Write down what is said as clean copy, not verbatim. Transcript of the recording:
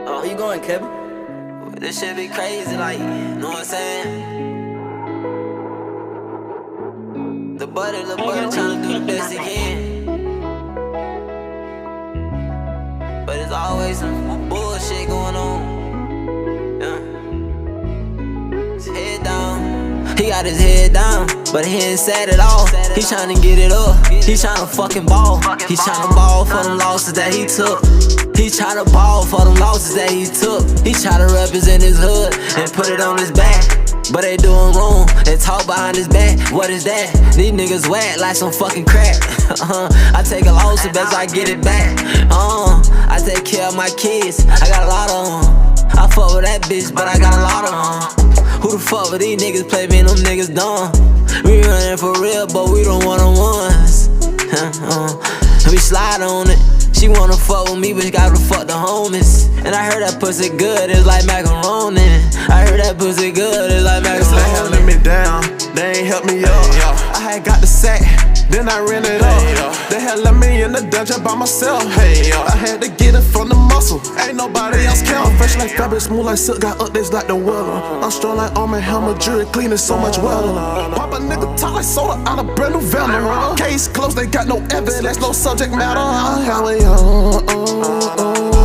Where you going, Kevin? This shit be crazy, like, you know what I'm saying? The butter tryna do the best he can. But there's always some bullshit going on. Yeah. His head down. He got his head down, but he ain't sad at all. He tryna get it up, he tryna fucking ball. He tryna ball for them losses that he took. He tryna ball for them losses that he took. He tryna represent his hood and put it on his back. But they doing wrong, they talk behind his back. What is that? These niggas whack like some fucking crack. I take a loss the best I get it back. I take care of my kids, I got a lot of them. I fuck with that bitch, but I got a lot of them. Who the fuck with these niggas play me, them niggas dumb. We running for real, but we don't one-on-ones. We slide on it. She wanna fuck with me, but she gotta fuck the homies. And I heard that pussy good, it's like macaroni. I heard that pussy good, it's like macaroni. They had let me down, they ain't help me up. I had got the sack, then I ran it up. They had let me in the dungeon by myself. I had to get it from the muscle, ain't nobody else count. Fresh like fabric, smooth like silk, got updates like the weather. I'm strong like Arm & Hammer, jewelry clean and so much weather. Pop a nigga talk like soda out of brand new venom. Case closed, they got no evidence, no subject matter. How we on?